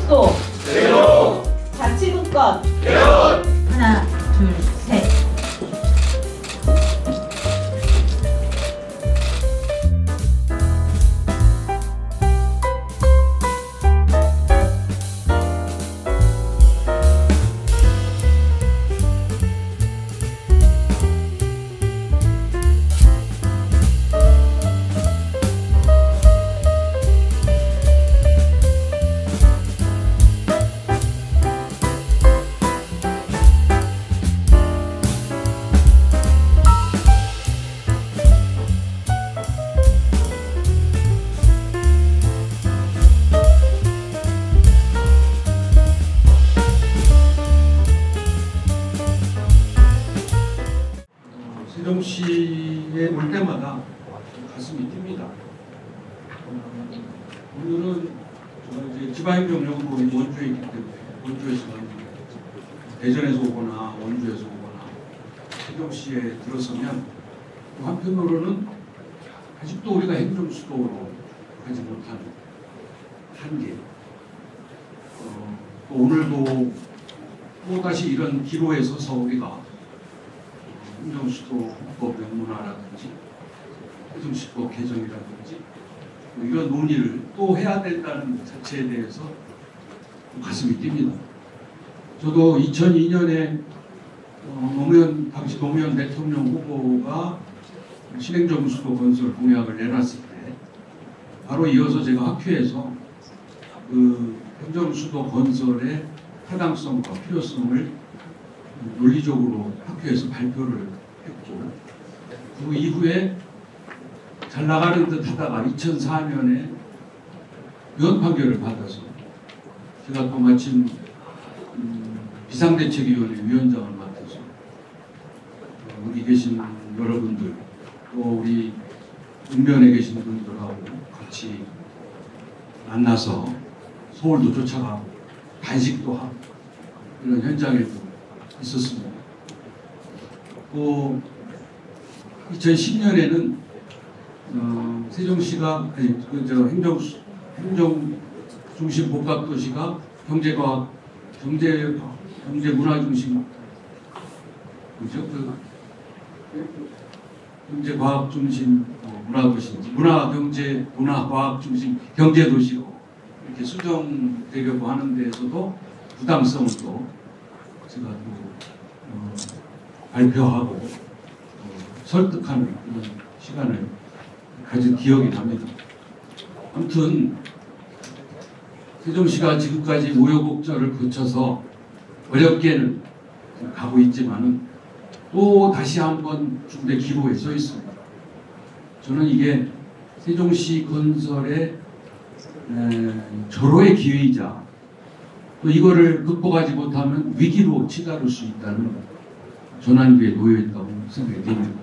행정수도 새로 자치분권 개헌 하나 둘 셋. 세종시에 올 때마다 가슴이 뜁니다. 오늘은 이제 지방행정연구원이 원주에 있기 때문에 원주에서는 대전에서 오거나 원주에서 오거나 세종시에 들어서면 한편으로는 아직도 우리가 행정수도로 하지 못한 한계. 또 오늘도 또다시 이런 기로에 서서 우리가 행정수도법 명문화라든지 세종시법 개정이라든지 이런 논의를 또 해야 된다는 자체에 대해서 가슴이 뜁니다. 저도 2002년에 당시 노무현 대통령 후보가 신행정수도 건설 공약을 내놨을 때 바로 이어서 제가 학회에서 그 행정수도 건설의 타당성과 필요성을 논리적으로 학교에서 발표를 했고, 그 이후에 잘 나가는 듯 하다가 2004년에 유언 판결을 받아서 제가 또 마침 비상대책위원회 위원장을 맡아서 여기 계신 여러분들 또 우리 읍면에 계신 분들하고 같이 만나서 서울도 쫓아가고 단식도 하고 이런 현장에도 있었습니다. 또 2010년에는 세종시가 행정중심 복합도시가 경제문화중심 그죠? 경제과학중심 문화도시인지 문화과학중심 경제도시로 이렇게 수정되려고 하는 데에서도 부담성을 또 제가 또 발표하고 설득하는 그런 시간을 가진 기억이 납니다. 아무튼 세종시가 지금까지 우여곡절을 거쳐서 어렵게는 가고 있지만은 또 다시 한번 중대 기로에 서 있습니다. 저는 이게 세종시 건설의 절호의 기회이자 또 이거를 극복하지 못하면 위기로 치달을 수 있다는 전환기에 놓여 있다고 생각이 됩니다.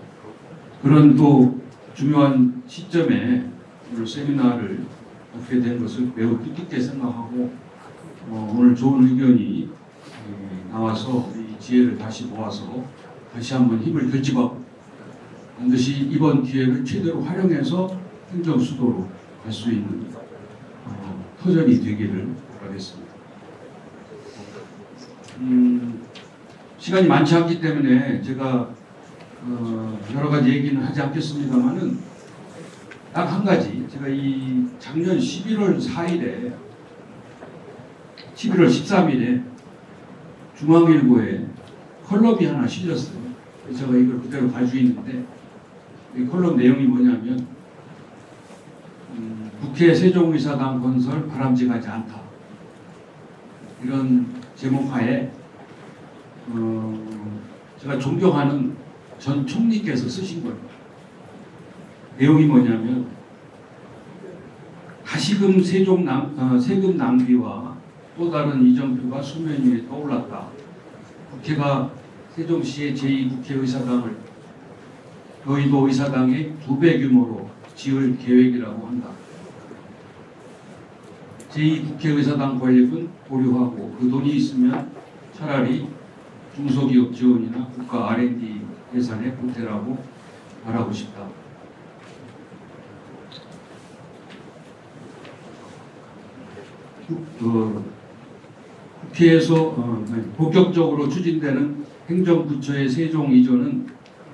그런 또 중요한 시점에 오늘 세미나를 갖게 된 것을 매우 뜻깊게 생각하고 오늘 좋은 의견이 나와서 이 지혜를 다시 모아서 다시 한번 힘을 결집하고 반드시 이번 기회를 최대로 활용해서 행정수도로 갈 수 있는 터전이 되기를 바라겠습니다. 시간이 많지 않기 때문에 제가 여러 가지 얘기는 하지 않겠습니다만은 딱 한 가지, 제가 이 작년 11월 13일에 중앙일보에 컬럼이 하나 실렸어요. 제가 이걸 그대로 가지고 있는데 이 컬럼 내용이 뭐냐면 국회 세종의사당 건설 바람직하지 않다, 이런 제목하에 제가 존경하는 전 총리께서 쓰신 거예요. 내용이 뭐냐면 다시금 세금 낭비와 또 다른 이정표가 수면 위에 떠올랐다. 국회가 세종시의 제2국회의사당을 여의도 의사당의 2배 규모로 지을 계획이라고 한다. 제2국회의사당 건립은 보류하고 그 돈이 있으면 차라리 중소기업 지원이나 국가 R&D 예산에 보태라고 말하고 싶다. 국회에서 본격적으로 추진되는 행정부처의 세종 이전은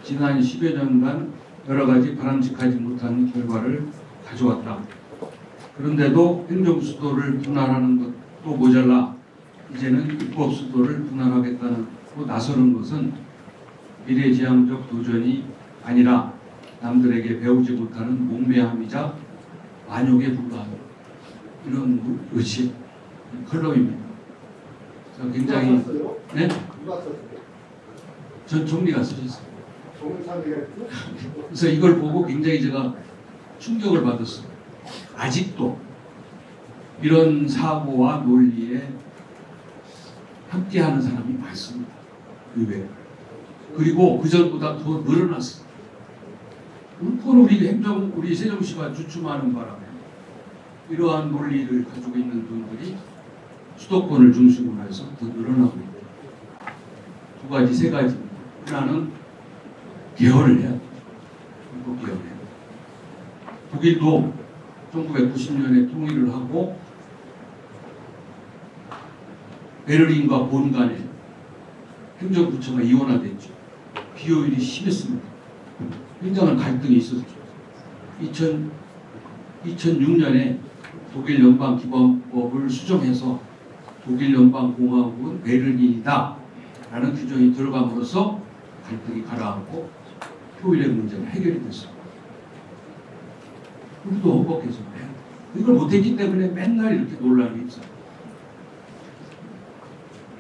지난 10여 년간 여러 가지 바람직하지 못한 결과를 가져왔다. 그런데도 행정수도를 분할하는 것도 모자라 이제는 입법수도를 분할하겠다고 나서는 것은 미래지향적 도전이 아니라 남들에게 배우지 못하는 몽매함이자 만욕에 불과하다. 이런 의식 컬럼입니다. 굉장히 네? 전 총리가 쓰셨어요. 그래서 이걸 보고 굉장히 제가 충격을 받았어요. 아직도 이런 사고와 논리에 함께하는 사람이 많습니다. 의외에. 그리고 그전보다 더 늘어났어요. 그건 우리 세종시가 주춤하는 바람에 이러한 논리를 가지고 있는 분들이 수도권을 중심으로 해서 더 늘어나고 있다. 두 가지, 세 가지입니다. 하나는 개헌을 해야 돼요. 헌법 개헌을 해야 돼요. 독일도 1990년에 통일을 하고 베를린과 본 간에 행정부처가 이원화됐죠. 비효율이 심했습니다. 굉장한 갈등이 있었죠. 2006년에 독일 연방기본법을 수정해서 독일 연방공화국은 베를린이다 라는 규정이 들어감으로써 갈등이 가라앉고 효율의 문제가 해결이 됐습니다. 우리도 헌법 개정을 해야 돼요. 이걸 못했기 때문에 맨날 이렇게 논란이 있어요.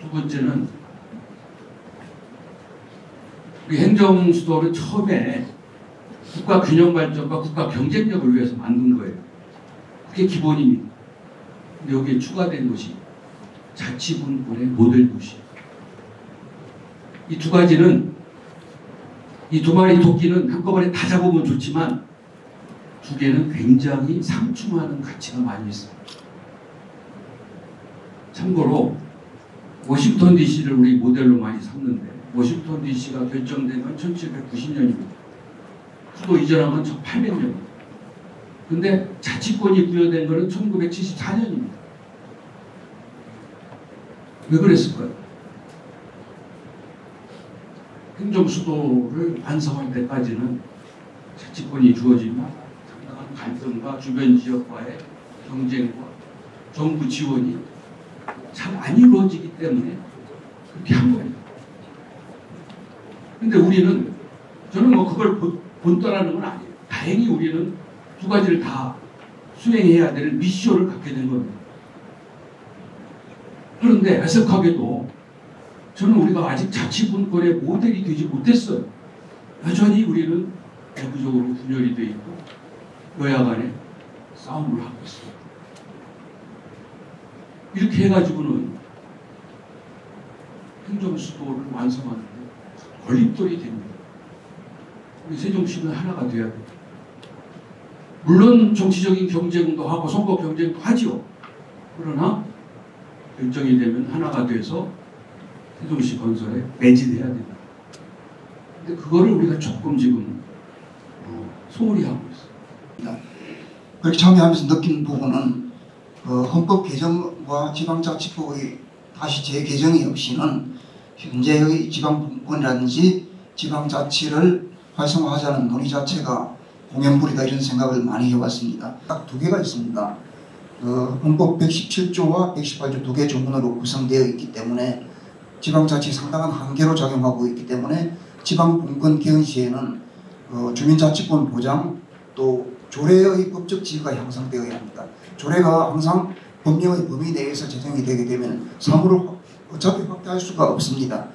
두 번째는 우리 행정수도를 처음에 국가 균형 발전과 국가 경쟁력을 위해서 만든 거예요. 그게 기본입니다. 근데 여기에 추가된 것이 자치분권의 모델 도시. 이 두 가지는 이 두 마리 토끼는 한꺼번에 다 잡으면 좋지만 두 개는 굉장히 상충하는 가치가 많이 있습니다. 참고로 워싱턴 DC를 우리 모델로 많이 삼는데 워싱턴 DC가 결정된 건 1790년입니다. 수도 이전한 건 1800년입니다. 근데 자치권이 부여된 것은 1974년입니다. 왜 그랬을까요? 행정수도를 완성할 때까지는 자치권이 주어지면 상당한 갈등과 주변 지역과의 경쟁과 정부 지원이 잘 안 이루어지기 때문에 그렇게 한 거예요. 근데 우리는 저는 뭐 그걸 본떠라는 건 아니에요. 다행히 우리는 두 가지를 다 수행해야 되는 미션을 갖게 된 겁니다. 그런데 애석하게도 저는 우리가 아직 자치분권의 모델이 되지 못했어요. 여전히 우리는 내부적으로 분열이 되어 있고 여야 간에 싸움을 하고 있습니다. 이렇게 해가지고는 행정수도를 완성하는데 걸림돌이 됩니다. 우리 세종시는 하나가 돼야 돼요. 물론 정치적인 경쟁도 하고 선거 경쟁도 하지요. 그러나 결정이 되면 하나가 돼서 세종시 건설에 매진해야 됩니다. 근데 그거를 우리가 조금 지금 소홀히 하고 있습니다. 그렇게 참여하면서 느낀 부분은 헌법 개정과 지방자치법의 다시 재개정이 없이는 현재의 지방분권이라든지 지방자치를 활성화하자는 논의 자체가 공연불이다 이런 생각을 많이 해왔습니다. 딱 두 개가 있습니다. 헌법 117조와 118조 두 개 조문으로 구성되어 있기 때문에 지방자치 상당한 한계로 작용하고 있기 때문에 지방분권 개헌 시에는 주민자치권 보장 또 조례의 법적 지위가 향상되어야 합니다. 조례가 항상 법령의 범위 내에서 제정이 되게 되면 사무를 어차피 확대할 수가 없습니다.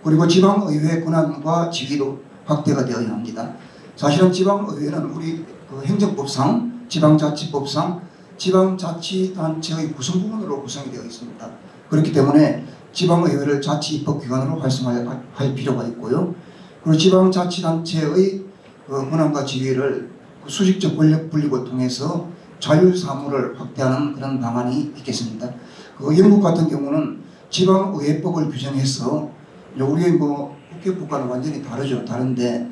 그리고 지방의회 권한과 지위도 확대가 되어야 합니다. 사실은 지방의회는 우리 행정법상, 지방자치법상 지방자치단체의 구성 부분으로 구성이 되어 있습니다. 그렇기 때문에 지방의회를 자치입법기관으로 활성화할 필요가 있고요. 그리고 지방자치단체의 권한과 지위를 수직적 권력 분립을 통해서 자율사무를 확대하는 그런 방안이 있겠습니다. 영국 같은 경우는 지방의회법을 규정해서 우리의 국회법과는 완전히 다르죠. 다른데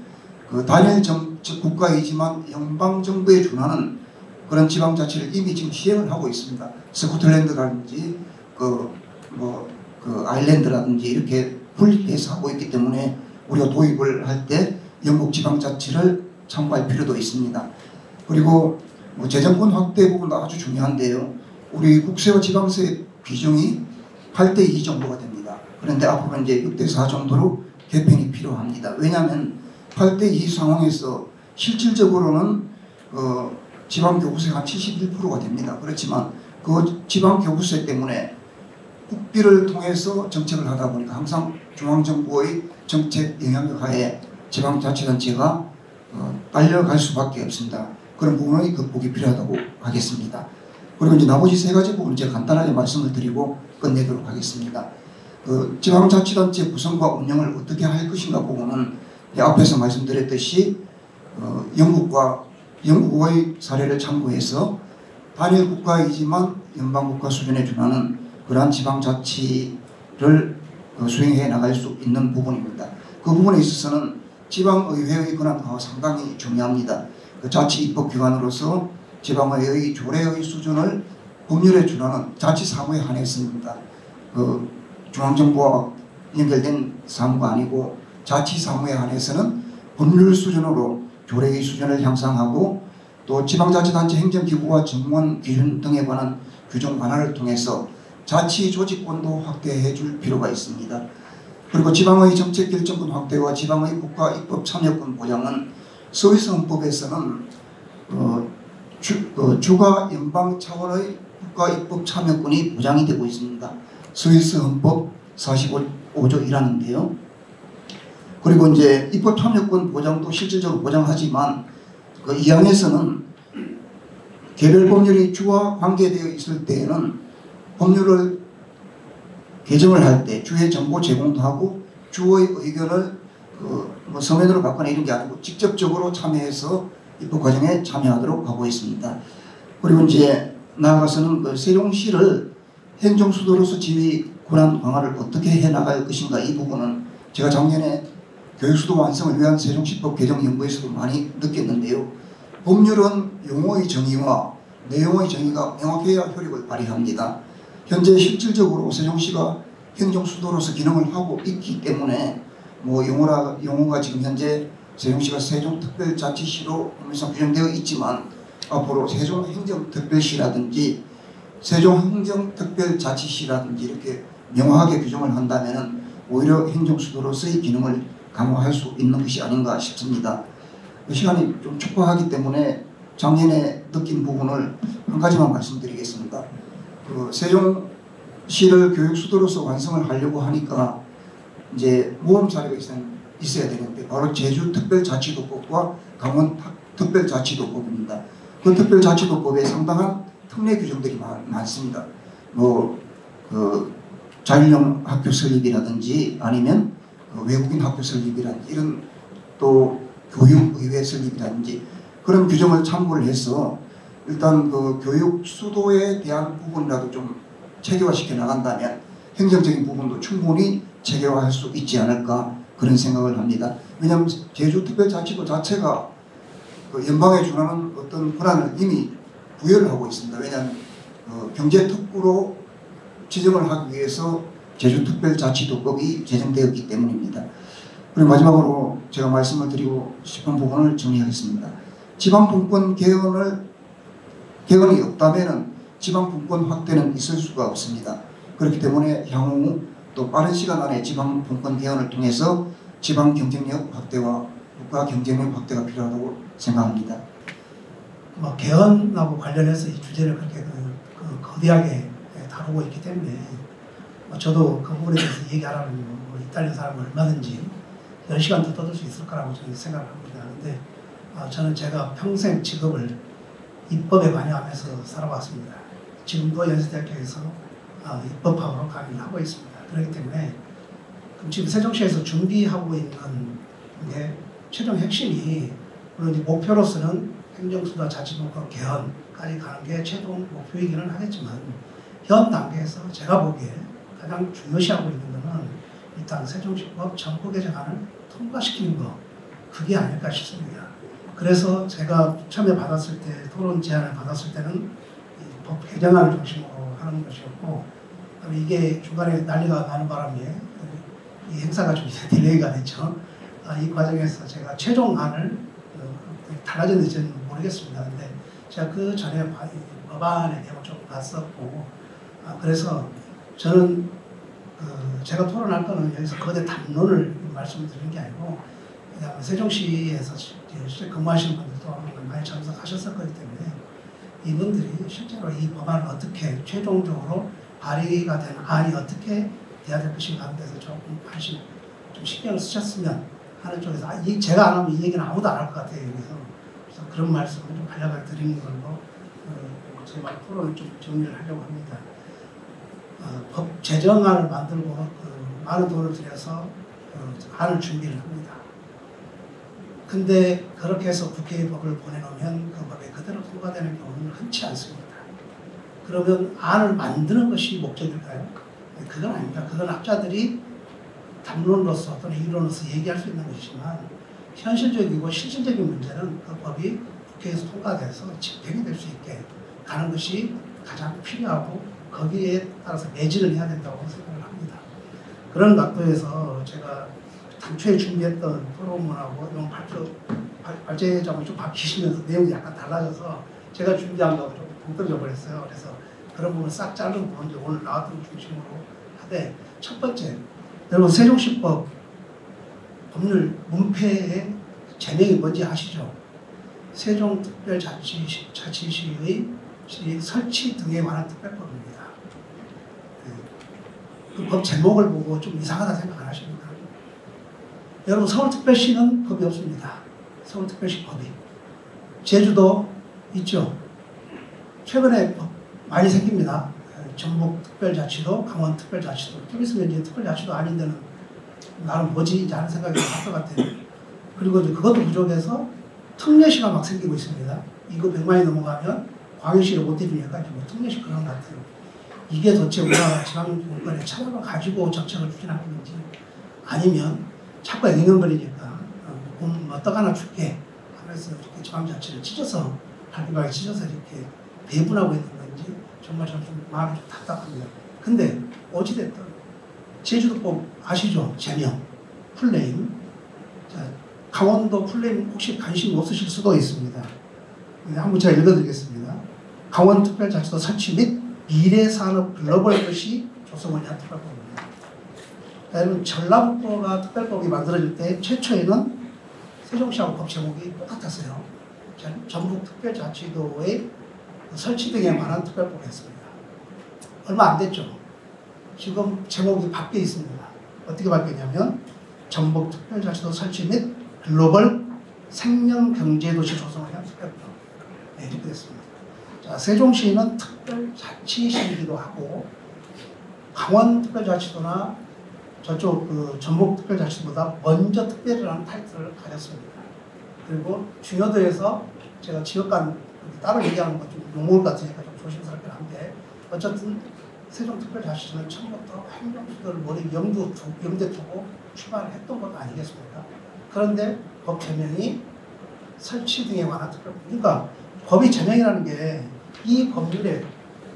단일 정책 국가이지만 연방정부에 준하는 그런 지방자치를 이미 지금 시행을 하고 있습니다. 스코틀랜드라든지 그 아일랜드라든지 이렇게 분립해서 하고 있기 때문에 우리가 도입을 할 때 영국 지방자치를 참고할 필요도 있습니다. 그리고 뭐 재정권 확대 부분도 아주 중요한데요. 우리 국세와 지방세의 비중이 8대2 정도가 됩니다. 그런데 앞으로 이제 6대4 정도로 개편이 필요합니다. 왜냐하면 8대2 상황에서 실질적으로는 지방교부세가 한 71%가 됩니다. 그렇지만 그 지방교부세 때문에 국비를 통해서 정책을 하다 보니까 항상 중앙정부의 정책 영향력 하에 지방자치단체가 딸려갈 수밖에 없습니다. 그런 부분의 극복이 필요하다고 하겠습니다. 그리고 이제 나머지 세 가지 부분을 제가 간단하게 말씀을 드리고 끝내도록 하겠습니다. 지방자치단체 구성과 운영을 어떻게 할 것인가 부분은 앞에서 말씀드렸듯이 영국의 사례를 참고해서 단일 국가이지만 연방국가 수준에 준하는 그러한 지방자치를 수행해 나갈 수 있는 부분입니다. 그 부분에 있어서는 지방의회의 권한과 상당히 중요합니다. 자치입법기관으로서 지방의회의 조례의 수준을 법률에 준하는 자치사무에 한해서입니다. 중앙정부와 연결된 사무가 아니고 자치사무에 한해서는 법률 수준으로 조례의 수준을 향상하고 또 지방자치단체 행정기구와 정무원 기준 등에 관한 규정 완화를 통해서 자치 조직권도 확대해 줄 필요가 있습니다. 그리고 지방의 정책 결정권 확대와 지방의 국가 입법 참여권 보장은 스위스 헌법에서는 주가 연방 차원의 국가 입법 참여권이 보장이 되고 있습니다. 스위스 헌법 45조 1항인데요. 그리고 이제 입법 참여권 보장도 실질적으로 보장하지만 그 2항에서는 개별 법률이 주와 관계되어 있을 때에는 법률을 개정을 할 때 주의 정보 제공도 하고 주의 의견을 뭐 서면으로 받거나 이런 게 아니고 직접적으로 참여해서 입법 과정에 참여하도록 하고 있습니다. 그리고 이제 나아가서는 세종시를 행정수도로서 지휘 권한 강화를 어떻게 해나갈 것인가 이 부분은 제가 작년에 교육수도 완성을 위한 세종시법 개정 연구에서도 많이 느꼈는데요. 법률은 용어의 정의와 내용의 정의가 명확해야 효력을 발휘합니다. 현재 실질적으로 세종시가 행정수도로서 기능을 하고 있기 때문에 뭐 용어가 지금 현재 세종시가 세종특별자치시로 법률상 규정되어 있지만 앞으로 세종행정특별시라든지 세종행정특별자치시라든지 이렇게 명확하게 규정을 한다면 오히려 행정수도로서의 기능을 강화할 수 있는 것이 아닌가 싶습니다. 시간이 좀 촉박하기 때문에 작년에 느낀 부분을 한 가지만 말씀드리겠습니다. 세종시를 교육수도로서 완성을 하려고 하니까 이제 모범 사례가 있어야 되는데 바로 제주특별자치도법과 강원특별자치도법입니다. 그 특별자치도법에 상당한 특례 규정들이 많습니다. 자율형 학교 설립이라든지 아니면 외국인 학교 설립이라든지 이런 또 교육의회 설립이라든지 그런 규정을 참고를 해서 일단 교육 수도에 대한 부분이라도 좀 체계화시켜 나간다면 행정적인 부분도 충분히 체계화할 수 있지 않을까 그런 생각을 합니다. 왜냐하면 제주특별자치도 자체가 연방에 준하는 어떤 권한을 이미 부여를 하고 있습니다. 왜냐하면 경제특구로 지정을 하기 위해서 제주특별자치도법이 제정되었기 때문입니다. 그리고 마지막으로 제가 말씀을 드리고 싶은 부분을 정리하겠습니다. 지방분권 개헌이 없다면 지방분권 확대는 있을 수가 없습니다. 그렇기 때문에 향후 또 빠른 시간 안에 지방분권 개헌을 통해서 지방 경쟁력 확대와 국가 경쟁력 확대가 필요하다고 생각합니다. 개헌하고 관련해서 이 주제를 그렇게 거대하게 다루고 있기 때문에 저도 그 부분에 대해서 얘기하라면 이탈리아 사람은 얼마든지 10시간도 떠들 수 있을 거라고 저는 생각을 합니다. 그런데 저는 제가 평생 직업을 입법에 관여하면서 살아왔습니다. 지금도 연세대학교에서 입법학으로 강의를 하고 있습니다. 그렇기 때문에 지금 세종시에서 준비하고 있는 게 최종 핵심이 물론 목표로서는 행정수도 자치분권 개헌까지 가는 게 최종 목표이기는 하겠지만 현 단계에서 제가 보기에 가장 중요시하고 있는 것은 일단 세종시법 정부 개정안을 통과시키는 거 그게 아닐까 싶습니다. 그래서 제가 처음에 받았을 때 토론 제안을 받았을 때는 법 개정안을 중심으로 하는 것이었고 이게 중간에 난리가 나는 바람에 이 행사가 좀 딜레이가 됐죠. 이 과정에서 제가 최종안을 달라졌는지 저는 모르겠습니다. 근데 제가 그 전에 법안의 내용을 좀 봤었고, 그래서 저는 제가 토론할 거는 여기서 거대 담론을 말씀드리는 게 아니고, 그다음에 세종시에서 실제 근무하시는 분들도 많이 참석하셨었기 때문에 이분들이 실제로 이 법안을 어떻게 최종적으로 발의가 된 안이 어떻게 돼야 될 것인가 하는 데서 조금 관심, 좀 신경을 쓰셨으면 하는 쪽에서 제가 안 하면 이 얘기는 아무도 안 할 것 같아요. 그래서 그런 말씀을 좀 간략하게 드리는 걸로 제 말 토론을 좀 정리를 하려고 합니다. 법 제정안을 만들고 많은 돈을 들여서 안을 준비를 합니다. 근데 그렇게 해서 국회에 법을 보내놓으면 그 법이 그대로 통과되는 경우는 흔치 않습니다. 그러면 안을 만드는 것이 목적일까요? 그건 아닙니다. 그건 학자들이 담론으로서 또는 이론으로서 얘기할 수 있는 것이지만 현실적이고 실질적인 문제는 그 법이 국회에서 통과돼서 집행이 될 수 있게 가는 것이 가장 필요하고 거기에 따라서 매진을 해야 된다고 생각을 합니다. 그런 각도에서 제가 당초에 준비했던 토론문하고 이런 발제장을 좀 바뀌시면서 내용이 약간 달라져서 제가 준비한 거하고 좀 동떨어져 버렸어요. 그래서 그런 부분을 싹 자른 부분들 오늘 나왔던 중심으로 하되, 첫 번째, 여러분 세종시법 법률 문패의 제명이 뭔지 아시죠? 세종특별자치시의 설치 등에 관한 특별법입니다. 그 법 제목을 보고 좀 이상하다 생각 안 하십니까? 여러분 서울특별시는 법이 없습니다. 서울특별시 법이. 제주도 있죠. 최근에 법 많이 생깁니다. 전북특별자치도, 강원특별자치도. 좀 있으면 이제 특별자치도 아닌 데는 나는 뭐지 하는 생각이 날 것 같아요. 그리고 이제 그것도 부족해서 특례시가 막 생기고 있습니다. 이거 100만이 넘어가면 광역시를 못 해주니까 뭐 특례시 그런 것 같아요. 이게 도대체 우리나라 지방정권에 찾아가 가지고 정책을 추진하는 건지, 아니면 자꾸 앵앵거리니까 뭐 떡 하나 줄게 하면서 이렇게 지방자치를 찢어서 발표하게 찢어서 이렇게 배분하고 있는 건지 정말 저는 좀 마음이 좀 답답합니다. 근데 어찌됐든 제주도법 아시죠? 제명, 풀네임. 자, 강원도 풀네임 혹시 관심 없으실 수도 있습니다. 한번 제가 읽어드리겠습니다. 강원특별자치도 설치 및 미래산업 글로벌 도시 조성을 위한 특별법입니다. 여러분 전라북도가 특별법이 만들어질 때 최초에는 세종시하고 법 제목이 똑같았어요. 전북특별자치도의 설치 등에 관한 특별법이었습니다. 얼마 안 됐죠. 지금 제목이 바뀌어 있습니다. 어떻게 바뀌었냐면 전북특별자치도 설치 및 글로벌 생명경제도시 조성을 위한 특별법. 네, 이렇게 됐습니다. 자, 세종시는 특별자치시이기도 하고 강원특별자치도나 저쪽 전북특별자치도보다 먼저 특별이라는 타이틀을 가졌습니다. 그리고 중요도에서 제가 지역간 따로 얘기하는 건 좀 욕먹을 것 같으니까 좀 조심스럽긴 한데, 어쨌든 세종특별자치도는 처음부터 행정수도를 머리 염두에 두고 출발을 했던 것 아니겠습니까? 그런데 법 제명이 설치 등에 관한 특별법. 그러니까 법이 제명이라는 게 이 법률에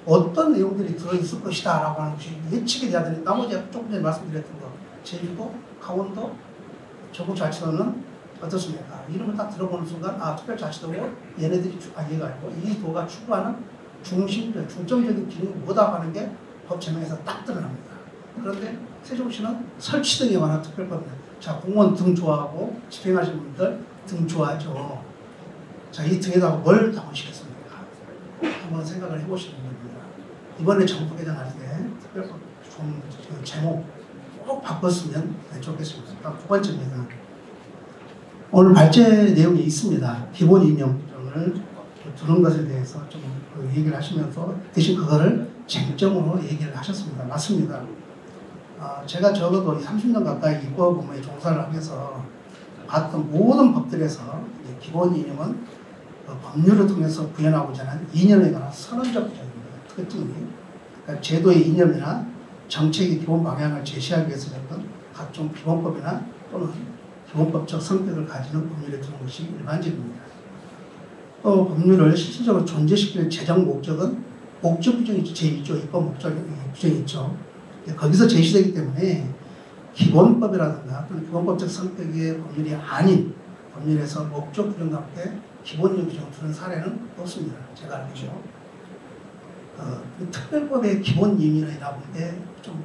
어떤 내용들이 들어있을 것이다 라고 하는 것이 예측이 돼야 되는, 나머지 조금 전에 말씀드렸던 거 제주도, 강원도, 전북자치도는 어떻습니까? 이름을 딱 들어보는 순간 특별자치도고 얘네들이 얘가 아니고 이 도가 추구하는 중점적인 기능이 뭐다 하는 게 법 제명에서 딱 드러납니다. 그런데 세종시는 설치 등에 관한 특별법입니다. 자, 공무원 등 좋아하고 집행하시는 분들 등 좋아하죠. 자, 이 등에다가 뭘 담으시겠습니까? 한번 생각을 해보시는 겁니다. 이번에 정부 개정할 때 특별법 좀 제목 꼭 바꿨으면 좋겠습니다. 두 번째입니다. 오늘 발제 내용이 있습니다. 기본 임명을 두는 것에 대해서 좀 얘기를 하시면서 대신 그거를 쟁점으로 얘기를 하셨습니다. 맞습니다. 제가 적어도 30년 가까이 입법 업무에 종사를 하면서 봤던 모든 법들에서 기본 이념은 법률을 통해서 구현하고자 하는 이념에 관한 선언적 특징이, 그러니까 제도의 이념이나 정책의 기본 방향을 제시하기 위해서 어떤 각종 기본법이나 또는 기본법적 성격을 가지는 법률에 두는 것이 일반적입니다. 또 법률을 실질적으로 존재시키는 제정 목적은 목적 규정이 제1조 입법 목적 규정이 있죠. 거기서 제시되기 때문에 기본법이라든가 또는 기본법적 성격의 법률이 아닌 법률에서 목적 규정과 함께 기본적 규정을 두는 사례는 없습니다. 제가 알기로. 특별법의 기본 의미이다 보니 좀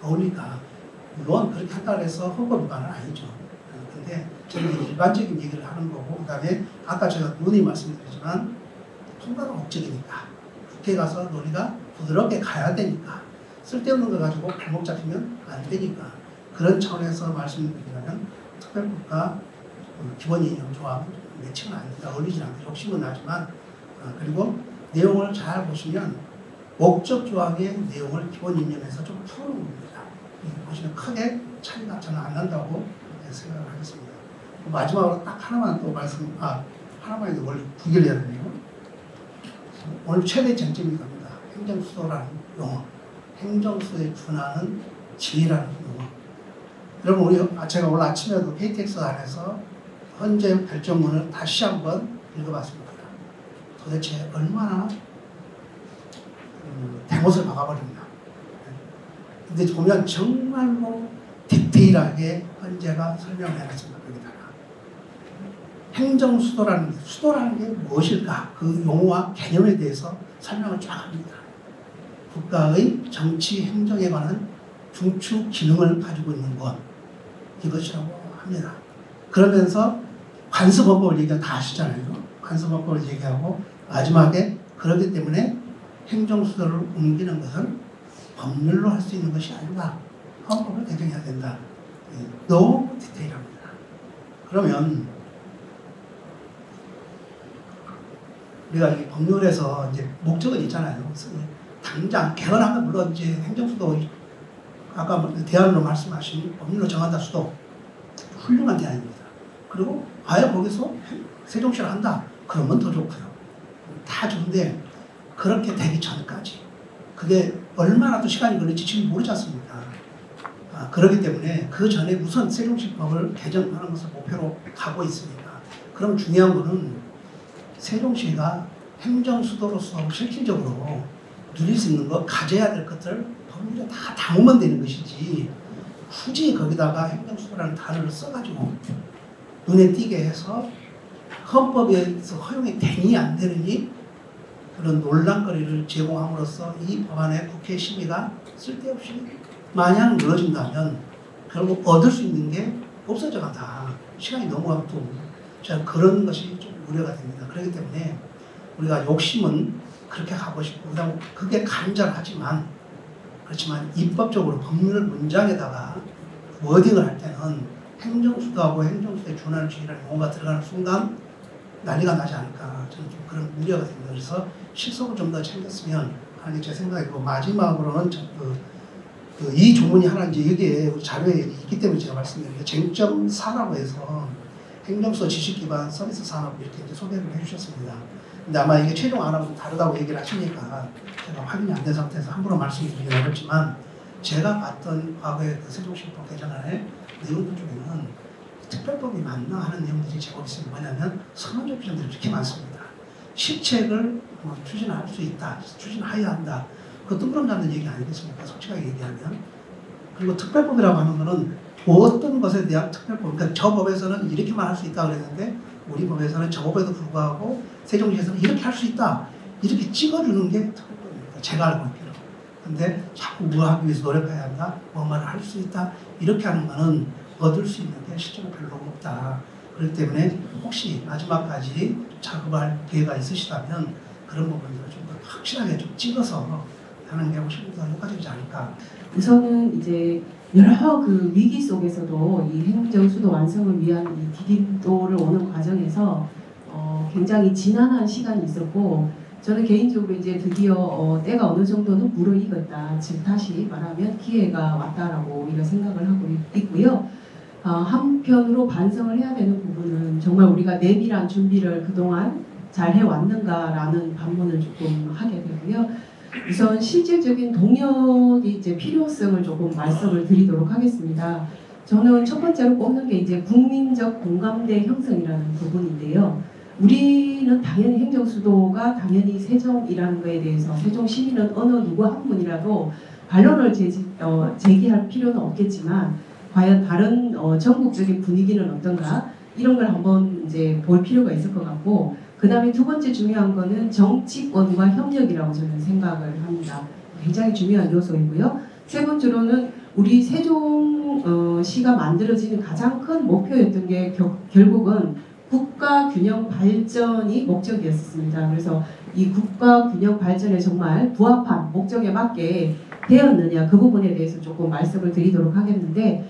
어울리니까 물론 그렇게 한다고 해서 헌법 위반은 아니죠. 근데 저는 일반적인 얘기를 하는 거고 그다음에 아까 제가 누누이 말씀드렸지만 통과가 목적이니까 국회에 가서 논의가 부드럽게 가야 되니까 쓸데없는 거 가지고 발목 잡히면 안 되니까 그런 차원에서 말씀드리자면 특별법과 기본이념 조합 매칭은 아닙니다. 어울리진 않고 욕심은 나지만 그리고 내용을 잘 보시면 목적 조항의 내용을 기본이념에서 좀 풀어놓은 겁니다. 보시면 크게 차이가 저는 안 난다고 생각을 하겠습니다. 마지막으로 딱 하나만 또 하나만 해도 원래 두 개를 해야 되네요. 오늘 최대 쟁점이 겁니다. 행정수도라는 용어. 행정수도에 준하는 지위라는 용어. 여러분, 제가 오늘 아침에도 KTX 안에서 헌재 결정문을 다시 한번 읽어봤습니다. 도대체 얼마나 대못을 박아버립니다. 근데 보면 정말로 디테일하게 헌재가 설명을 해놨습니다. 여기다가 수도라는 게 무엇일까? 그 용어와 개념에 대해서 설명을 쫙 합니다. 국가의 정치 행정에 관한 중추 기능을 가지고 있는 것 이것이라고 합니다. 그러면서 관습헌법을 얘기하면 다 아시잖아요. 관습헌법을 얘기하고 마지막에 그렇기 때문에 행정수도를 옮기는 것은 법률로 할 수 있는 것이 아니다. 헌법을 개정해야 된다. 너무 디테일합니다. 그러면 우리가 이 법률에서 이제 목적은 있잖아요. 당장 개헌하면 물론 이제 행정수도 아까 대안으로 말씀하신 법률로 정한다 수도 훌륭한 대안입니다. 그리고 아예 거기서 세종시를 한다. 그러면 더 좋고요. 다 좋은데 그렇게 되기 전까지 그게 얼마나 또 시간이 걸릴지 지금 모르지 않습니까? 그렇기 때문에 그 전에 우선 세종시법을 개정하는 것을 목표로 가고 있습니다. 그럼 중요한 거는 세종시가 행정수도로서 실질적으로 누릴 수 있는 것, 가져야 될 것들 법률에 다 담으면 되는 것이지 굳이 거기다가 행정수도라는 단어를 써가지고 눈에 띄게 해서 헌법에서 허용이 되니 안 되느니 그런 논란거리를 제공함으로써 이 법안의 국회 심의가 쓸데없이 마냥 늘어진다면 결국 얻을 수 있는 게 없어져 간다. 시간이 너무 앞두고 제가 그런 것이 좀 우려가 됩니다. 그렇기 때문에 우리가 욕심은 그렇게 가고 싶고 그다음 그게 간절하지만 그렇지만 입법적으로 법률 문장에다가 워딩을 할 때는 행정수도하고 행정수도에 준하는 주의라는 용어가 들어가는 순간 난리가 나지 않을까 저는 좀 그런 우려가 됩니다. 그래서 실속을 좀 더 챙겼으면 하는 게 제 생각이고 마지막으로는 이 조문이 하나 이제 여기에 우리 자료에 있기 때문에 제가 말씀드린 게 쟁점 4라고 해서 행정수도 지식기반 서비스 산업 이렇게 이제 소개를 해주셨습니다. 근데 아마 이게 최종 안하고 다르다고 얘기를 하시니까 제가 확인이 안 된 상태에서 함부로 말씀드리긴 어렵지만 제가 봤던 과거의 그 세종시법 개정안의 내용들 중에는 특별법이 맞나 하는 내용들이 제법 있으면 뭐냐면 선언적 규정들이 이렇게 많습니다. 시책을 추진할 수 있다, 추진하여야 한다. 그 뜬구름 얘기 아니겠습니까? 솔직하게 얘기하면. 그리고 특별법이라고 하는 거는 어떤 것에 대한 특별법, 그러니까 저 법에서는 이렇게만 할 수 있다 그랬는데 우리 법에서는 저 법에도 불구하고 세종시에서는 이렇게 할 수 있다. 이렇게 찍어주는 게 특별법입니다. 제가 알고 있기로. 근데 자꾸 뭐 하기 위해서 노력해야 한다. 뭐만 할 수 있다. 이렇게 하는 거는 얻을 수 있는 게 실제로 별로 없다. 그렇기 때문에 혹시 마지막까지 작업할 기회가 있으시다면 그런 부분들을 좀 더 확실하게 좀 찍어서 하는 게 훨씬 더 효과적이지 않을까. 우선은 이제 여러 그 위기 속에서도 이 행정수도 완성을 위한 이 디딤돌을 오는 과정에서 굉장히 지난한 시간이 있었고 저는 개인적으로 이제 드디어 때가 어느 정도는 무르익었다. 즉 다시 말하면 기회가 왔다라고 이런 생각을 하고 있고요. 한편으로 반성을 해야 되는 부분은 정말 우리가 내밀한 준비를 그동안 잘 해왔는가라는 반문을 조금 하게 되고요. 우선 실질적인 동력이 이제 필요성을 조금 말씀을 드리도록 하겠습니다. 저는 첫 번째로 꼽는 게 이제 국민적 공감대 형성이라는 부분인데요. 우리는 당연히 행정수도가 당연히 세종이라는 거에 대해서 세종 시민은 어느 누구 한 분이라도 반론을 제기할 필요는 없겠지만 과연 다른 전국적인 분위기는 어떤가 이런 걸 한번 이제 볼 필요가 있을 것 같고 그 다음에 두 번째 중요한 거는 정치권과 협력이라고 저는 생각을 합니다. 굉장히 중요한 요소이고요. 세 번째로는 우리 세종시가 만들어지는 가장 큰 목표였던 게 결국은 국가 균형 발전이 목적이었습니다. 그래서 이 국가 균형 발전에 정말 부합한 목적에 맞게 되었느냐 그 부분에 대해서 조금 말씀을 드리도록 하겠는데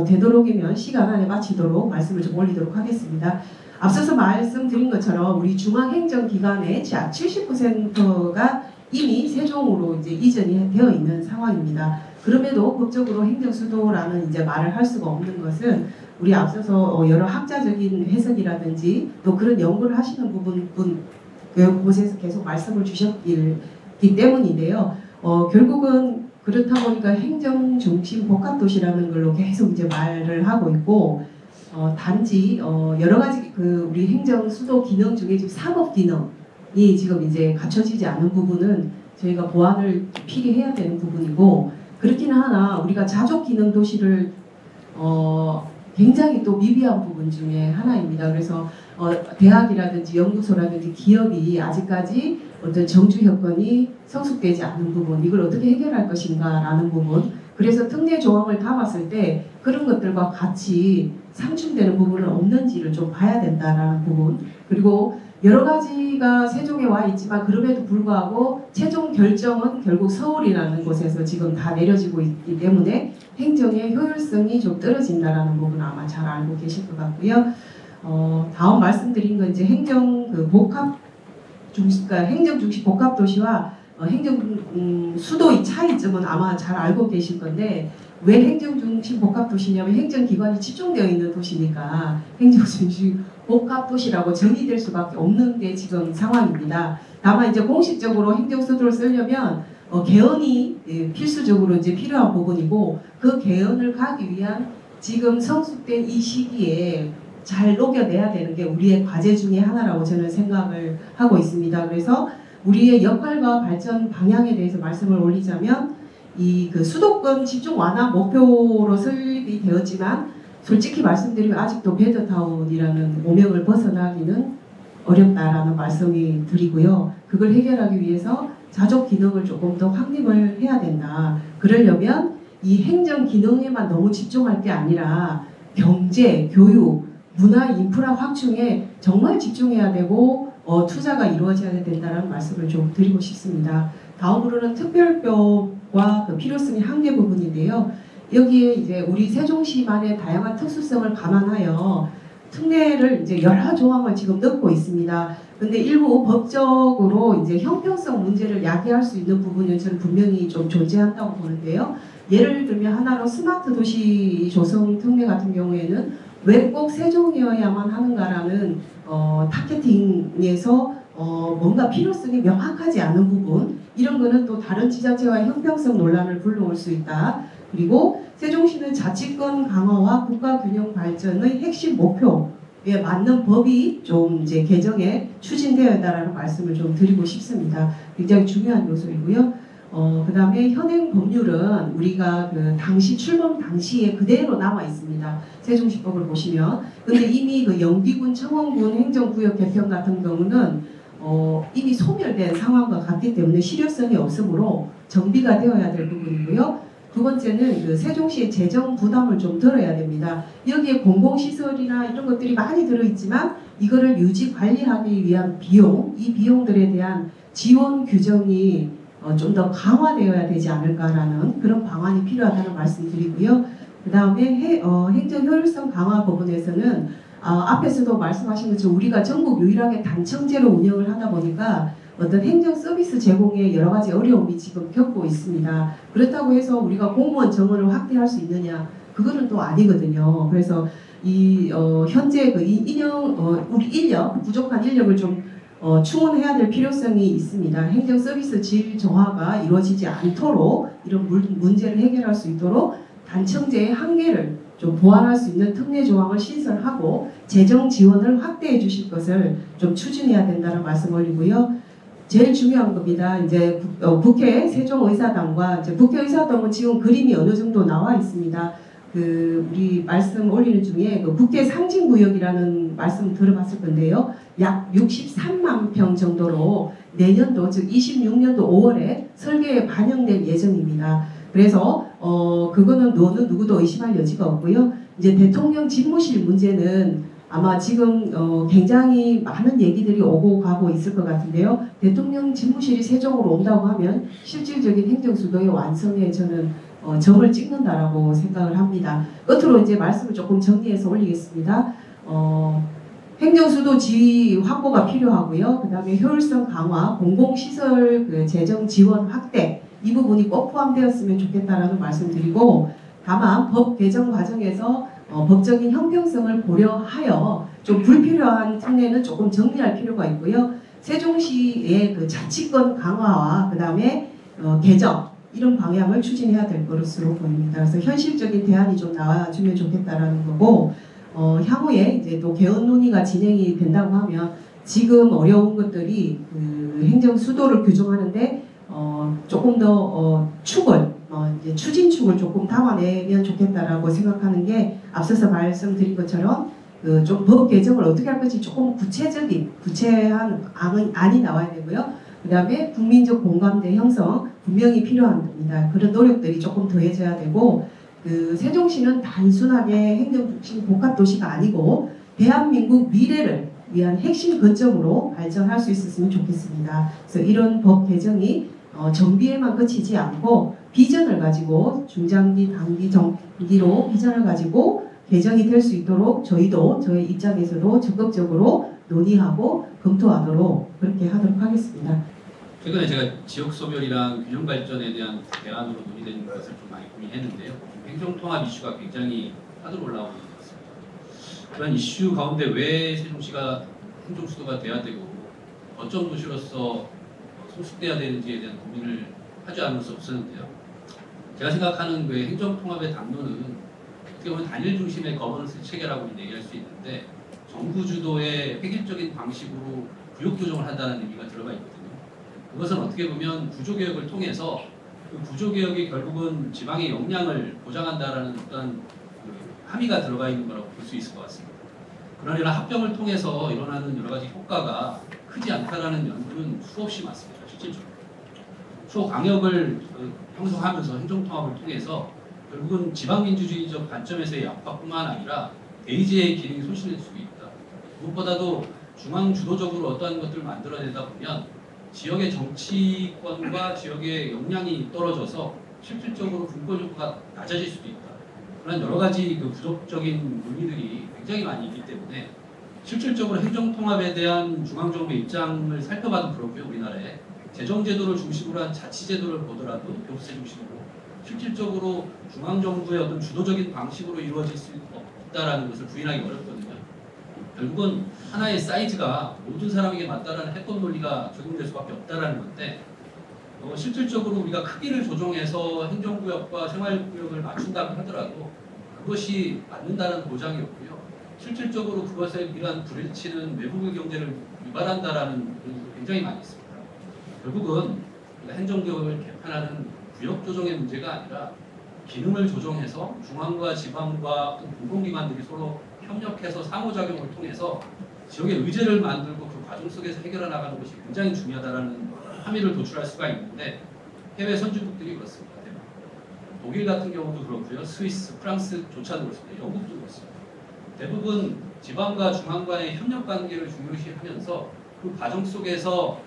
되도록이면 시간 안에 마치도록 말씀을 좀 올리도록 하겠습니다. 앞서서 말씀드린 것처럼 우리 중앙행정기관의 약 70%가 이미 세종으로 이제 이전이 되어 있는 상황입니다. 그럼에도 법적으로 행정수도라는 이제 말을 할 수가 없는 것은 우리 앞서서 여러 학자적인 해석이라든지 또 그런 연구를 하시는 곳에서 계속 말씀을 주셨기 때문인데요. 결국은 그렇다 보니까 행정 중심 복합도시라는 걸로 계속 이제 말을 하고 있고 단지 여러 가지 그 우리 행정 수도 기능 중에 지금 사법 기능이 지금 이제 갖춰지지 않은 부분은 저희가 보완을 필요해야 되는 부분이고 그렇기는 하나 우리가 자족 기능 도시를 굉장히 또 미비한 부분 중에 하나입니다. 그래서 대학이라든지 연구소라든지 기업이 아직까지 어떤 정주 여건이 성숙되지 않은 부분 이걸 어떻게 해결할 것인가라는 부분 그래서 특례 조항을 담았을 때 그런 것들과 같이 상충되는 부분은 없는지를 좀 봐야 된다라는 부분 그리고 여러 가지가 세종에 와 있지만 그럼에도 불구하고 최종 결정은 결국 서울이라는 곳에서 지금 다 내려지고 있기 때문에 행정의 효율성이 좀 떨어진다라는 부분 아마 잘 알고 계실 것 같고요. 다음 말씀드린 건 이제 행정 그 복합 중심, 그러니까 행정 중심 복합 도시와 행정 수도의 차이점은 아마 잘 알고 계실 건데 왜 행정 중심 복합 도시냐면 행정 기관이 집중되어 있는 도시니까 행정 중심 복합 도시라고 정의될 수밖에 없는 게 지금 상황입니다. 다만 이제 공식적으로 행정 수도를 쓰려면 개헌이 필수적으로 이제 필요한 부분이고 그 개헌을 가기 위한 지금 성숙된 이 시기에 잘 녹여내야 되는 게 우리의 과제 중에 하나라고 저는 생각을 하고 있습니다. 그래서 우리의 역할과 발전 방향에 대해서 말씀을 올리자면 이 그 수도권 집중 완화 목표로 설립이 되었지만 솔직히 말씀드리면 아직도 베드타운이라는 오명을 벗어나기는 어렵다라는 말씀이 드리고요. 그걸 해결하기 위해서 자족 기능을 조금 더 확립을 해야 된다. 그러려면 이 행정 기능에만 너무 집중할 게 아니라 경제, 교육, 문화 인프라 확충에 정말 집중해야 되고 투자가 이루어져야 된다는 말씀을 좀 드리고 싶습니다. 다음으로는 특별법과 그 필요성의 한계 부분인데요. 여기에 이제 우리 세종시만의 다양한 특수성을 감안하여 특례를 이제 여러 조항을 지금 넣고 있습니다. 근데 일부 법적으로 이제 형평성 문제를 야기할 수 있는 부분은 저는 분명히 좀 존재한다고 보는데요. 예를 들면 하나로 스마트 도시 조성 특례 같은 경우에는 왜 꼭 세종이어야만 하는가라는 타겟팅에서 뭔가 필요성이 명확하지 않은 부분 이런 거는 또 다른 지자체와의 형평성 논란을 불러올 수 있다. 그리고 세종시는 자치권 강화와 국가균형 발전의 핵심 목표에 맞는 법이 좀 이제 개정에 추진되어야 한다는 말씀을 좀 드리고 싶습니다. 굉장히 중요한 요소이고요. 그 다음에 현행 법률은 우리가 그 당시 출범 당시에 그대로 남아 있습니다. 세종시법을 보시면. 근데 이미 그 영비군, 청원군 행정구역 개편 같은 경우는 이미 소멸된 상황과 같기 때문에 실효성이 없으므로 정비가 되어야 될 부분이고요. 두 번째는 그 세종시의 재정 부담을 좀 덜어야 됩니다. 여기에 공공시설이나 이런 것들이 많이 들어있지만 이거를 유지 관리하기 위한 비용, 이 비용들에 대한 지원 규정이 좀 더 강화되어야 되지 않을까라는 그런 방안이 필요하다는 말씀드리고요. 그 다음에 행정 효율성 강화 부분에서는 앞에서도 말씀하신 것처럼 우리가 전국 유일하게 단청제로 운영을 하다 보니까 어떤 행정 서비스 제공에 여러 가지 어려움이 지금 겪고 있습니다. 그렇다고 해서 우리가 공무원 정원을 확대할 수 있느냐? 그거는 또 아니거든요. 그래서 이 현재 그 우리 인력, 부족한 인력을 좀 충원해야 될 필요성이 있습니다. 행정 서비스 질 저하가 이루어지지 않도록 이런 문제를 해결할 수 있도록 단청제의 한계를 좀 보완할 수 있는 특례 조항을 신설하고 재정 지원을 확대해 주실 것을 좀 추진해야 된다는 말씀 올리고요. 제일 중요한 겁니다. 이제 국회 세종의사당과 이제 국회의사당은 지금 그림이 어느 정도 나와 있습니다. 우리 말씀 올리는 중에 국회 상징구역이라는 말씀 들어봤을 건데요. 약 63만 평 정도로 내년도 즉 26년도 5월에 설계에 반영될 예정입니다. 그래서 그거는 누구도 의심할 여지가 없고요. 이제 대통령 집무실 문제는 아마 지금 굉장히 많은 얘기들이 오고 가고 있을 것 같은데요. 대통령 집무실이 세종으로 온다고 하면 실질적인 행정수도의 완성에 저는 점을 찍는다라고 생각을 합니다. 끝으로 이제 말씀을 조금 정리해서 올리겠습니다. 행정수도 지위 확보가 필요하고요. 그 다음에 효율성 강화, 공공시설 재정 지원 확대 이 부분이 꼭 포함되었으면 좋겠다라는 말씀드리고 다만 법 개정 과정에서 법적인 형평성을 고려하여 좀 불필요한 특례는 조금 정리할 필요가 있고요. 세종시의 그 자치권 강화와 그 다음에 개정 이런 방향을 추진해야 될 것으로 보입니다. 그래서 현실적인 대안이 좀 나와주면 좋겠다라는 거고 향후에 이제 또 개헌 논의가 진행이 된다고 하면 지금 어려운 것들이 그 행정 수도를 규정하는데 조금 더 축을 이제 추진축을 조금 담아내면 좋겠다라고 생각하는 게 앞서서 말씀드린 것처럼 좀 법 개정을 어떻게 할 건지 조금 구체한 안이 나와야 되고요. 그 다음에 국민적 공감대 형성 분명히 필요합니다. 그런 노력들이 조금 더해져야 되고 세종시는 단순하게 행정중심 복합도시가 아니고 대한민국 미래를 위한 핵심 거점으로 발전할 수 있었으면 좋겠습니다. 그래서 이런 법 개정이 정비에만 그치지 않고 비전을 가지고 중장기, 단기, 정기로 비전을 가지고 개정이 될 수 있도록 저희도 저희 입장에서도 적극적으로 논의하고 검토하도록 그렇게 하도록 하겠습니다. 최근에 제가 지역 소멸이랑 균형 발전에 대한 대안으로 논의되는 것을 좀 많이 고민했는데요. 행정통합 이슈가 굉장히 하늘 올라오는 것 같습니다. 그런 이슈 가운데 왜 세종시가 행정수도가 돼야 되고 거점 도시로서 성숙돼야 되는지에 대한 고민을 하지 않을 수 없었는데요. 제가 생각하는 그 행정통합의 담론은 어떻게 보면 단일 중심의 거버넌스 체계라고 얘기할 수 있는데 정부 주도의 획일적인 방식으로 구역 조정을 한다는 의미가 들어가 있거든요. 그것은 어떻게 보면 구조개혁을 통해서 그 구조개혁이 결국은 지방의 역량을 보장한다라는 어떤 함의가 들어가 있는 거라고 볼 수 있을 것 같습니다. 그러나 합병을 통해서 일어나는 여러 가지 효과가 크지 않다라는 연구는 수없이 많습니다. 실질적으로. 초광역을 형성하면서 행정통합을 통해서 결국은 지방민주주의적 관점에서의 압박뿐만 아니라 대의제의 기능이 손실될 수도 있다. 무엇보다도 중앙주도적으로 어떠한 것들을 만들어내다 보면 지역의 정치권과 지역의 역량이 떨어져서 실질적으로 분권 효과가 낮아질 수도 있다. 그런 여러 가지 그 부족적인 논의들이 굉장히 많이 있기 때문에 실질적으로 행정통합에 대한 중앙정부의 입장을 살펴봐도 그렇고요. 우리나라에 재정제도를 중심으로 한 자치제도를 보더라도 교부세 중심으로 실질적으로 중앙정부의 어떤 주도적인 방식으로 이루어질 수 없다라는 것을 부인하기 어렵거든요. 결국은 하나의 사이즈가 모든 사람에게 맞다라는 해법 논리가 적용될 수밖에 없다라는 건데 실질적으로 우리가 크기를 조정해서 행정구역과 생활구역을 맞춘다고 하더라도 그것이 맞는다는 보장이 없고요. 실질적으로 그것에 이러한 불일치는 외국의 경제를 유발한다라는 논의도 굉장히 많이 있습니다. 결국은 행정구역을 개편하는 구역 조정의 문제가 아니라 기능을 조정해서 중앙과 지방과 공공기관들이 서로 협력해서 상호작용을 통해서 지역의 의제를 만들고 그 과정 속에서 해결해 나가는 것이 굉장히 중요하다는 함의를 도출할 수가 있는데 해외 선진국들이 그렇습니다. 독일 같은 경우도 그렇고요. 스위스, 프랑스조차도 그렇습니다. 영국도 그렇습니다. 대부분 지방과 중앙 간의 협력 관계를 중요시하면서 그 과정 속에서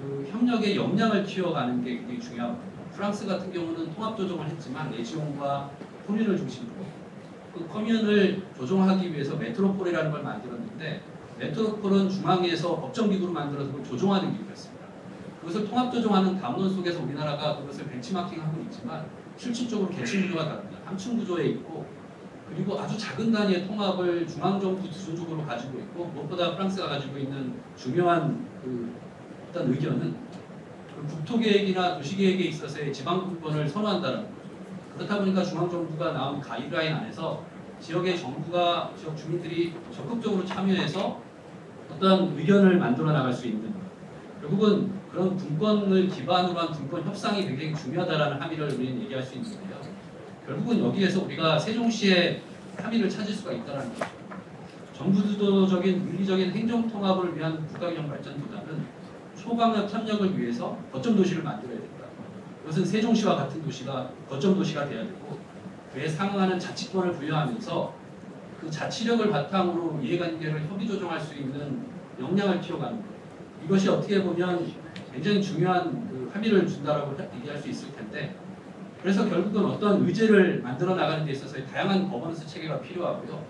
그 협력의 역량을 키워가는 게 굉장히 중요합니다. 프랑스 같은 경우는 통합 조정을 했지만 레지온과 코뮌을 중심으로 그 커뮤를 조정하기 위해서 메트로폴이라는 걸 만들었는데 메트로폴은 중앙에서 법정기구로 만들어서 그걸 조정하는 기구였습니다. 그것을 통합 조정하는 담론 속에서 우리나라가 그것을 벤치마킹하고 있지만 실질적으로 계층 구조가 다릅니다. 함층 구조에 있고 그리고 아주 작은 단위의 통합을 중앙정부 기준적으로 가지고 있고 무엇보다 프랑스가 가지고 있는 중요한 어떤 의견은 그 국토계획이나 도시계획에 있어서의 지방분권을 선호한다는 거죠. 그렇다 보니까 중앙정부가 나온 가이드라인 안에서 지역의 정부가 지역 주민들이 적극적으로 참여해서 어떤 의견을 만들어 나갈 수 있는 결국은 그런 분권을 기반으로 한 분권 협상이 굉장히 중요하다라는 함의를 우리는 얘기할 수 있는데요. 결국은 여기에서 우리가 세종시의 함의를 찾을 수가 있다는 거죠. 정부 주도적인 물리적인 행정 통합을 위한 국가균형 발전보다는 초강력 협력을 위해서 거점 도시를 만들어야 된다. 그것은 세종시와 같은 도시가 거점 도시가 돼야 되고 그에 상응하는 자치권을 부여하면서 그 자치력을 바탕으로 이해관계를 협의 조정할 수 있는 역량을 키워가는 것. 이것이 어떻게 보면 굉장히 중요한 그 함의를 준다라고 얘기할 수 있을 텐데 그래서 결국은 어떤 의제를 만들어 나가는 데 있어서 다양한 거버넌스 체계가 필요하고요.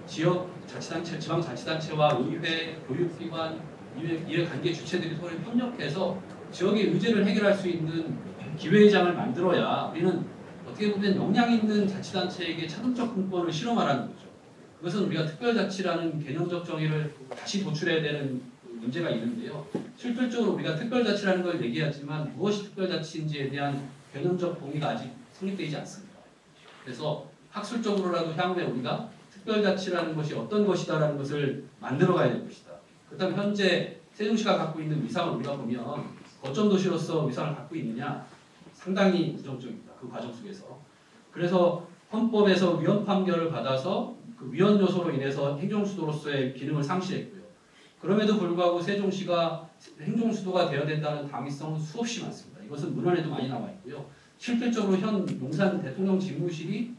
지역 자치단체, 지방자치단체와 의회, 교육기관, 이해관계 주체들이 서로 협력해서 지역의 의제를 해결할 수 있는 기회의장을 만들어야 우리는 어떻게 보면 역량 있는 자치단체에게 차등적 분권을 실험하라는 거죠. 그것은 우리가 특별자치라는 개념적 정의를 다시 도출해야 되는 문제가 있는데요. 실질적으로 우리가 특별자치라는 걸 얘기하지만 무엇이 특별자치인지에 대한 개념적 동의가 아직 성립되지 않습니다. 그래서 학술적으로라도 향후에 우리가 특별자치라는 것이 어떤 것이다라는 것을 만들어가야 될 것이다. 그렇다면 현재 세종시가 갖고 있는 위상을 우리가 보면 거점 도시로서 위상을 갖고 있느냐 상당히 부정적입니다. 그 과정 속에서. 그래서 헌법에서 위헌 판결을 받아서 그 위헌 요소로 인해서 행정수도로서의 기능을 상실했고요. 그럼에도 불구하고 세종시가 행정수도가 되어야 된다는 당위성은 수없이 많습니다. 이것은 문헌에도 많이 나와 있고요. 실질적으로 현 용산 대통령 집무실이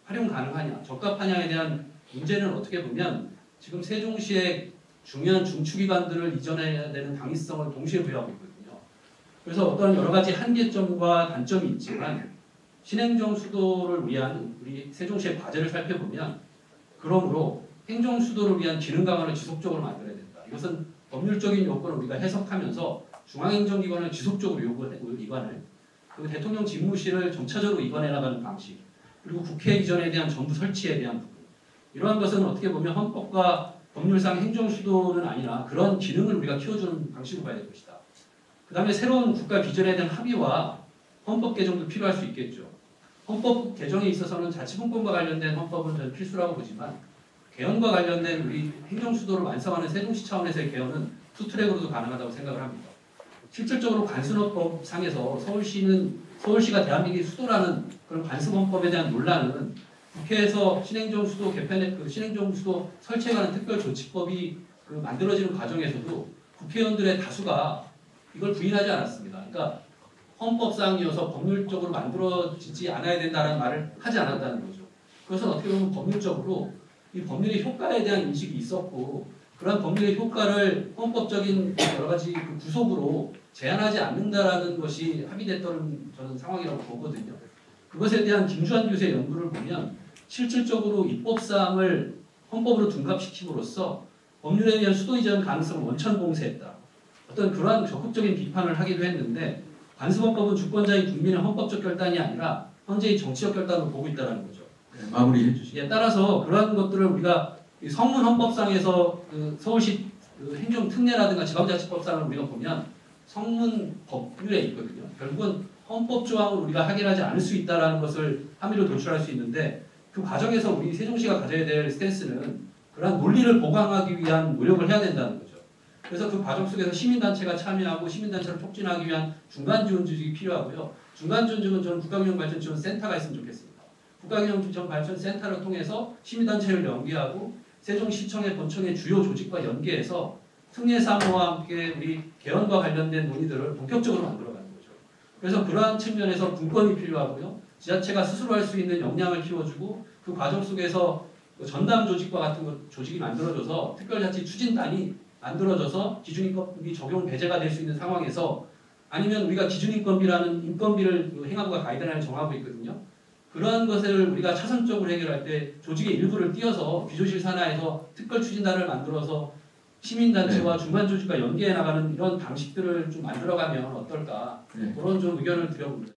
활용 가능하냐, 적합하냐에 대한 문제는 어떻게 보면 지금 세종시의 중요한 중추기관들을 이전해야 되는 당위성을 동시에 부여하고 있거든요. 그래서 어떤 여러 가지 한계점과 단점이 있지만 신행정 수도를 위한 우리 세종시의 과제를 살펴보면 그러므로 행정 수도를 위한 기능 강화를 지속적으로 만들어야 된다. 이것은 법률적인 요건을 우리가 해석하면서 중앙행정기관을 지속적으로 이관을 그리고 대통령 집무실을 점차적으로 이관해 나가는 방식 그리고 국회 이전에 대한 정부 설치에 대한 부분 이러한 것은 어떻게 보면 헌법과 법률상 행정 수도는 아니라 그런 기능을 우리가 키워주는 방식으로 봐야 될 것이다. 그 다음에 새로운 국가 비전에 대한 합의와 헌법 개정도 필요할 수 있겠죠. 헌법 개정에 있어서는 자치분권과 관련된 헌법은 저는 필수라고 보지만 개헌과 관련된 우리 행정수도를 완성하는 세종시 차원에서의 개헌은 투트랙으로도 가능하다고 생각을 합니다. 실질적으로 관습헌법상에서 서울시가 대한민국의 수도라는 그런 관습헌법에 대한 논란은 국회에서 신행정수도 개편의 그 신행정수도 설치에 관한 특별조치법이 그 만들어지는 과정에서도 국회의원들의 다수가 이걸 부인하지 않았습니다. 그러니까 헌법상이어서 법률적으로 만들어지지 않아야 된다는 말을 하지 않았다는 거죠. 그것은 어떻게 보면 법률적으로 이 법률의 효과에 대한 인식이 있었고 그런 법률의 효과를 헌법적인 여러 가지 그 구속으로 제한하지 않는다라는 것이 합의됐던 저는 상황이라고 보거든요. 그것에 대한 김주환 교수의 연구를 보면 실질적으로 입법사항을 헌법으로 둔갑시킴으로써 법률에 대한 수도 이전 가능성을 원천 봉쇄했다. 어떤 그러한 적극적인 비판을 하기도 했는데 관습헌법은 주권자인 국민의 헌법적 결단이 아니라 현재의 정치적 결단으로 보고 있다는 거죠. 네, 마무리해 주시죠. 예, 따라서 그러한 것들을 우리가 성문 헌법상에서 그 서울시 그 행정특례라든가 지방자치법상을 우리가 보면 성문 법률에 있거든요. 결국은 헌법 조항을 우리가 확인하지 않을 수 있다는 것을 함의로 도출할 수 있는데 그 과정에서 우리 세종시가 가져야 될 스탠스는 그러한 논리를 보강하기 위한 노력을 해야 된다는 거죠. 그래서 그 과정 속에서 시민단체가 참여하고 시민단체를 촉진하기 위한 중간지원 조직이 필요하고요. 중간지원 조직은 저는 국가균형발전지원센터가 있으면 좋겠습니다. 국가균형발전센터를 통해서 시민단체를 연계하고 세종시청의 본청의 주요 조직과 연계해서 특례사무와 함께 우리 개헌과 관련된 논의들을 본격적으로 만들어가는 거죠. 그래서 그러한 측면에서 분권이 필요하고요. 지자체가 스스로 할 수 있는 역량을 키워주고 그 과정 속에서 전담 조직과 같은 조직이 만들어져서 특별자치 추진단이 만들어져서 기준인건비 적용 배제가 될 수 있는 상황에서 아니면 우리가 기준인건비라는 인건비를 행안부가 가이드라인을 정하고 있거든요. 그러한 것을 우리가 차선적으로 해결할 때 조직의 일부를 띄어서 비조실 산하에서 특별 추진단을 만들어서 시민단체와 중간조직과 연계해 나가는 이런 방식들을 좀 만들어가면 어떨까 그런 좀 의견을 드려봅니다.